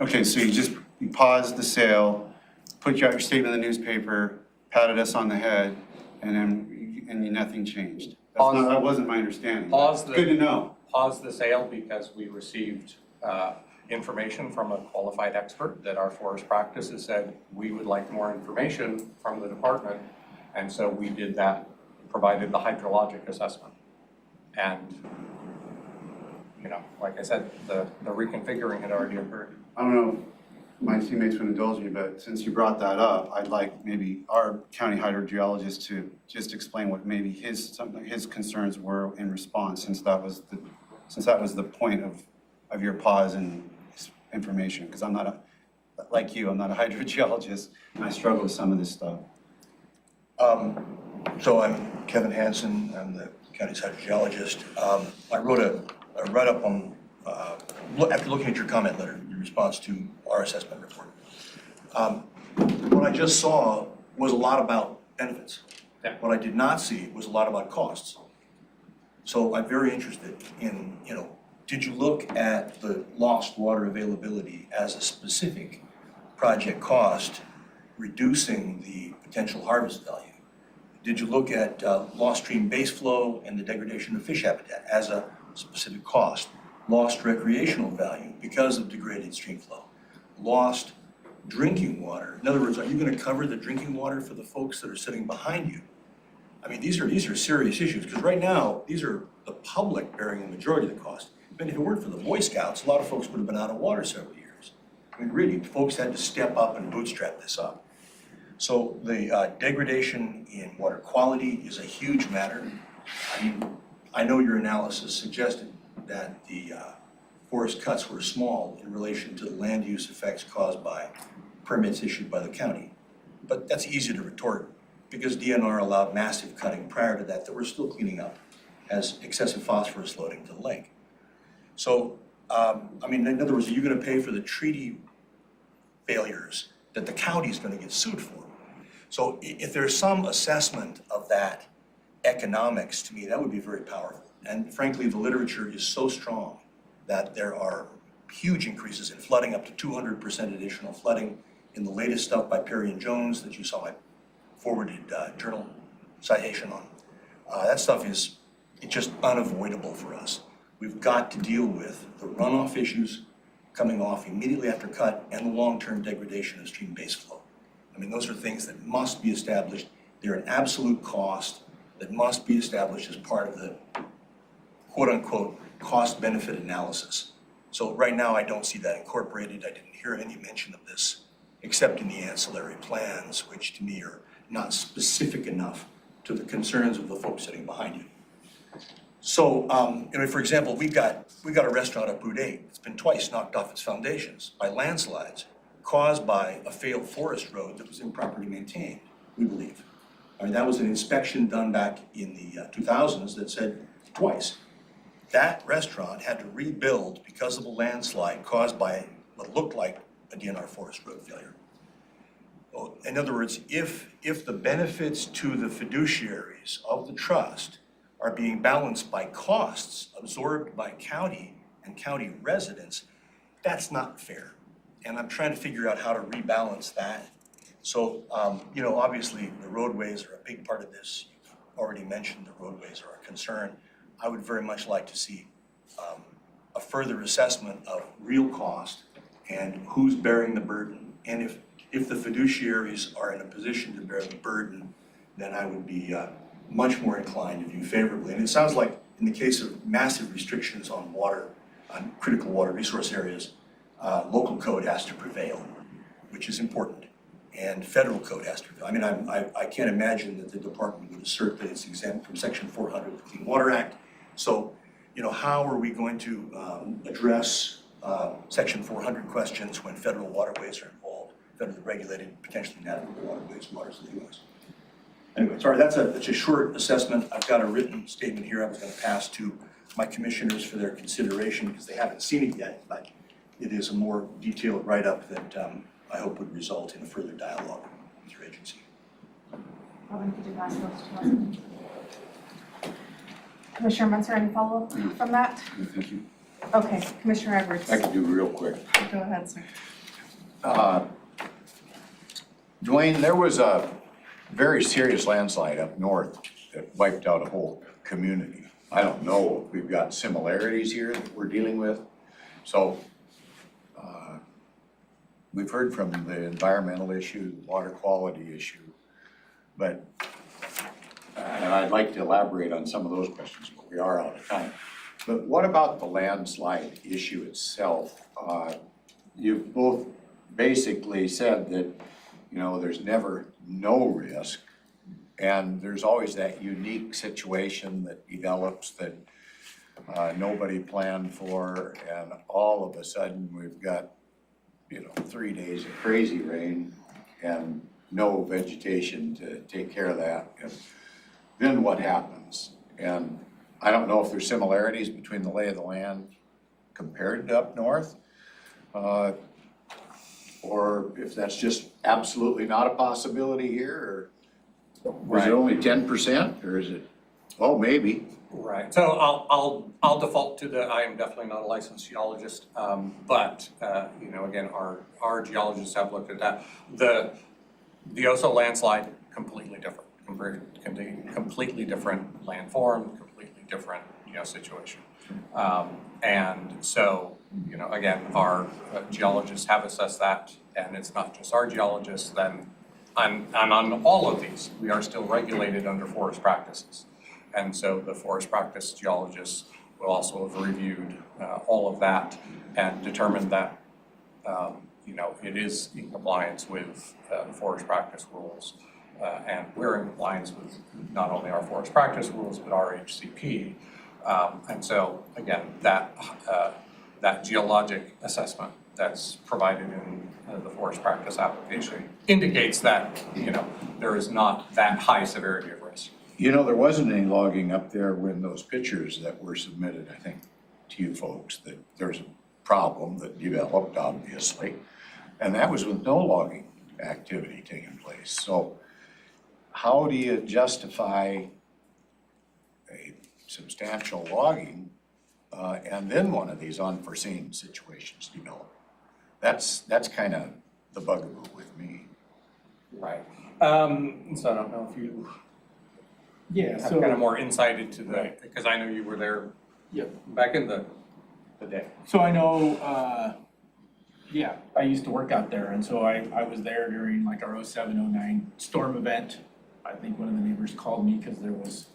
Okay, so you paused the sale, put out your statement in the newspaper, patted us on the head, and nothing changed. That wasn't my understanding. Good to know. Pause the sale because we received information from a qualified expert that our forest practices said we would like more information from the department. And so we did that, provided the hydrologic assessment. And, like I said, the reconfiguring had already occurred. I don't know if my teammates would indulge me, but since you brought that up, I'd like maybe our county hydrogeologist to just explain what maybe some of his concerns were in response, since that was the point of your pause and information, because I'm not like you, I'm not a hydrogeologist, and I struggle with some of this stuff. So I'm Kevin Hansen, I'm the county's hydrogeologist. I wrote a write-up on, after looking at your comment letter, your response to our assessment report. What I just saw was a lot about benefits. Yeah. What I did not see was a lot about costs. So I'm very interested in, did you look at the lost water availability as a specific project cost, reducing the potential harvest value? Did you look at lost stream base flow and the degradation of fish habitat as a specific cost? Lost recreational value because of degraded stream flow? Lost drinking water? In other words, are you going to cover the drinking water for the folks that are sitting behind you? I mean, these are serious issues, because right now, these are the public bearing the majority of the cost. But if it weren't for the Boy Scouts, a lot of folks would have been out of water several years. I mean, really, folks had to step up and bootstrap this up. So the degradation in water quality is a huge matter. I mean, I know your analysis suggested that the forest cuts were small in relation to the land use effects caused by permits issued by the county. But that's easy to retort because DNR allowed massive cutting prior to that we're still cleaning up as excessive phosphorus loading to the lake. So, I mean, in other words, are you gonna pay for the treaty failures that the county's gonna get sued for? So if there's some assessment of that economics, to me, that would be very powerful. And frankly, the literature is so strong that there are huge increases in flooding, up to 200% additional flooding in the latest stuff by Perry and Jones that you saw my forwarded journal citation on. That stuff is just unavoidable for us. We've got to deal with the runoff issues coming off immediately after cut and the long-term degradation of stream base flow. I mean, those are things that must be established. They're an absolute cost that must be established as part of the quote-unquote cost-benefit analysis. So right now, I don't see that incorporated. I didn't hear any mention of this, except in the ancillary plans, which to me are not specific enough to the concerns of the folks sitting behind you. So, I mean, for example, we got a restaurant up Route 8. It's been twice knocked off its foundations by landslides caused by a failed forest road that was improperly maintained, we believe. I mean, that was an inspection done back in the 2000s that said twice. That restaurant had to rebuild because of a landslide caused by what looked like a DNR forest road failure. Well, in other words, if the benefits to the fiduciaries of the trust are being balanced by costs absorbed by county and county residents, that's not fair. And I'm trying to figure out how to rebalance that. So, you know, obviously the roadways are a big part of this. You've already mentioned the roadways are a concern. I would very much like to see a further assessment of real cost and who's bearing the burden. And if the fiduciaries are in a position to bear the burden, then I would be much more inclined to view favorably. And it sounds like in the case of massive restrictions on water, on critical water resource areas, local code has to prevail, which is important. And federal code has to prevail. I mean, I can't imagine that the department would assert that it's exempt from Section 400 of the Clean Water Act. So, you know, how are we going to address Section 400 questions when federal waterways are involved, federally regulated, potentially navigable waterways, waters of the U.S.? Anyway, sorry, that's a short assessment. I've got a written statement here I was going to pass to my commissioners for their consideration because they haven't seen it yet, but it is a more detailed write-up that I hope would result in a further dialogue with your agency. Robin, could you pass those to us? Commissioner Munzer, any follow-up from that? Thank you. Okay, Commissioner Edwards. I can do real quick. Go ahead, sir. Dwayne, there was a very serious landslide up north that wiped out a whole community. I don't know if we've got similarities here that we're dealing with. So we've heard from the environmental issue, the water quality issue, but and I'd like to elaborate on some of those questions, but we are out of time. But what about the landslide issue itself? You've both basically said that, you know, there's never no risk, and there's always that unique situation that develops that nobody planned for, and all of a sudden we've got, you know, 3 days of crazy rain and no vegetation to take care of that. And then what happens? And I don't know if there's similarities between the lay of the land compared to up north, or if that's just absolutely not a possibility here, or was it only 10%, or is it, oh, maybe. Right, so I'll default to I am definitely not a licensed geologist, but, you know, again, our geologists have looked at that. The Oso landslide, completely different, completely different landform, completely different, you know, situation. And so, you know, again, our geologists have assessed that, and it's not just our geologists, then, and on all of these, we are still regulated under forest practices. And so the forest practice geologists will also have reviewed all of that and determined that it is in compliance with the forest practice rules. And we're in compliance with not only our forest practice rules, but our HCP. And so, again, that geologic assessment that's provided in the forest practice application indicates that, there is not that high severity of risk. There wasn't any logging up there when those pictures that were submitted, I think, to you folks, that there's a problem that developed, obviously, and that was with no logging activity taking place. So how do you justify a substantial logging and then one of these unforeseen situations develop? That's kind of the bugaboo with me. Right. So I don't know if you Yeah, have so, kind of more insight into because I know you were there Yep. back in the day. so I know, I used to work out there, and so I was there during like our 07, 09 storm event. I think one of the neighbors called me because there was,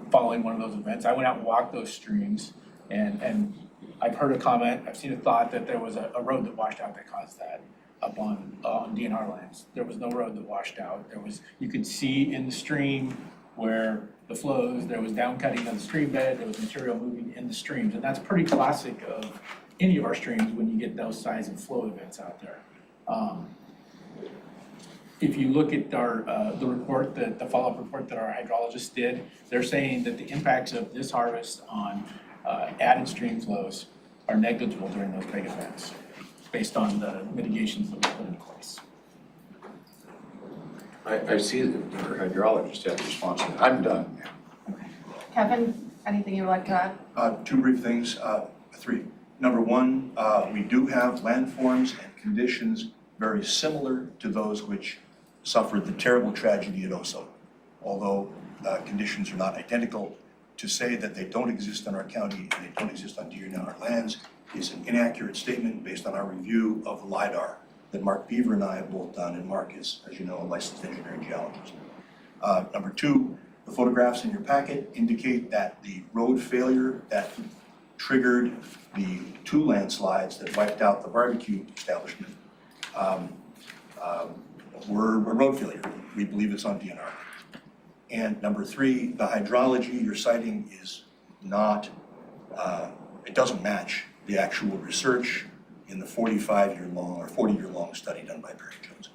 following one of those events, I went out and walked those streams, and I've heard a comment, I've seen a thought that there was a road that washed out that caused that up on DNR lands. There was no road that washed out. You could see in the stream where the flows, there was down cutting of the stream bed, there was material moving in the streams, and that's pretty classic of any of our streams when you get those size of flow events out there. If you look at the report, the follow-up report that our hydrologists did, they're saying that the impacts of this harvest on added stream flows are negligible during those big events, based on the mitigations that we put in place. I see that our hydrologist has a response to that. I'm done. Kevin, anything you would like to add? Two brief things, three. Number one, we do have landforms and conditions very similar to those which suffered the terrible tragedy at Oso. Although conditions are not identical, to say that they don't exist in our county and they don't exist on DNR lands is an inaccurate statement based on our review of the LIDAR that Mark Beaver and I have both done, and Mark is, as you know, a licensed engineering geologist. Number two, the photographs in your packet indicate that the road failure that triggered the two landslides that wiped out the barbecue establishment were a road failure. We believe it's on DNR. And number three, the hydrology you're citing is not, it doesn't match the actual research in the 45-year-long or 40-year-long study done by Barry Jones.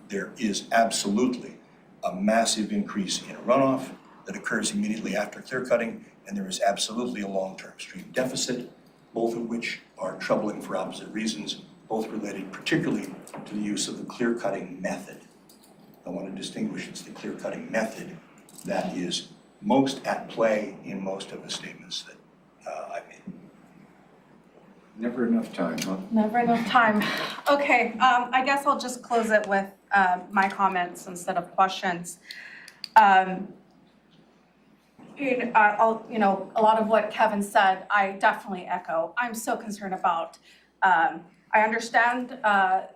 There is absolutely a massive increase in runoff that occurs immediately after clear cutting, and there is absolutely a long-term stream deficit, both of which are troubling for opposite reasons, both related particularly to the use of the clear cutting method. I want to distinguish, it's the clear cutting method that is most at play in most of the statements that I've made. Never enough time, huh? Never enough time. Okay, I guess I'll just close it with my comments instead of questions. A lot of what Kevin said, I definitely echo. I'm so concerned about. I understand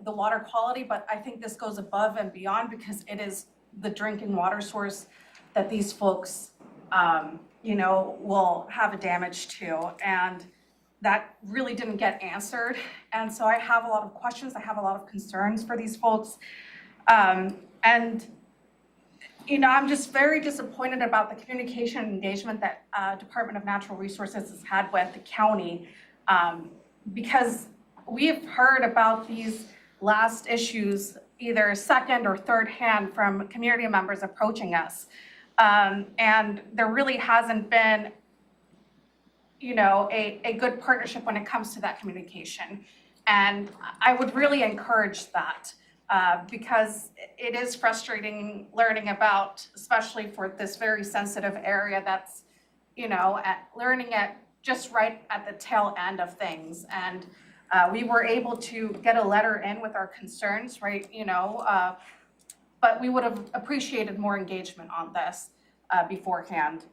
the water quality, but I think this goes above and beyond because it is the drinking water source that these folks, will have a damage to. And that really didn't get answered. And so I have a lot of questions. I have a lot of concerns for these folks. I'm just very disappointed about the communication and engagement that Department of Natural Resources has had with the county because we've heard about these last issues either second or third hand from community members approaching us. And there really hasn't been a good partnership when it comes to that communication. And I would really encourage that because it is frustrating learning about, especially for this very sensitive area that's, learning at just right at the tail end of things. And we were able to get a letter in with our concerns, right, but we would have appreciated more engagement on this beforehand.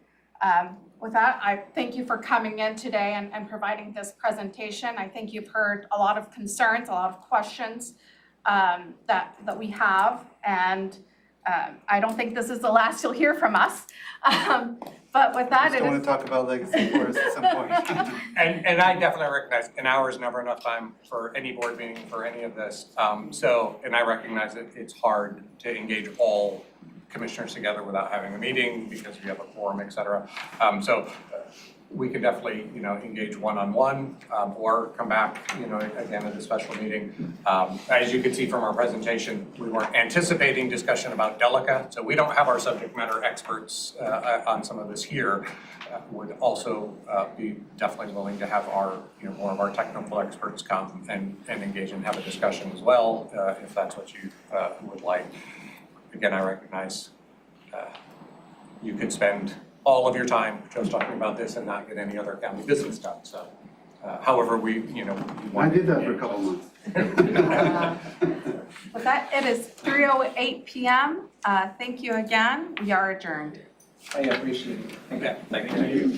With that, I thank you for coming in today and providing this presentation. I think you've heard a lot of concerns, a lot of questions that we have, and I don't think this is the last you'll hear from us. But with that, Just it don't want is, to talk about legacy forests at some point. And I definitely recognize an hour is never enough time for any board meeting, for any of this. And I recognize that it's hard to engage all commissioners together without having a meeting because we have a quorum, et cetera. We can definitely, engage one-on-one, or come back, again at a special meeting. As you can see from our presentation, we weren't anticipating discussion about Delica, so we don't have our subject matter experts on some of this here. Would also be definitely willing to have our, more of our technical experts come and engage and have a discussion as well, if that's what you would like. Again, I recognize you could spend all of your time just talking about this and not get any other county business done, so. However, we I did that for a couple months. with that, it is 3:08 p.m. Thank you again. We are adjourned. I appreciate it. Thank you. Thank you.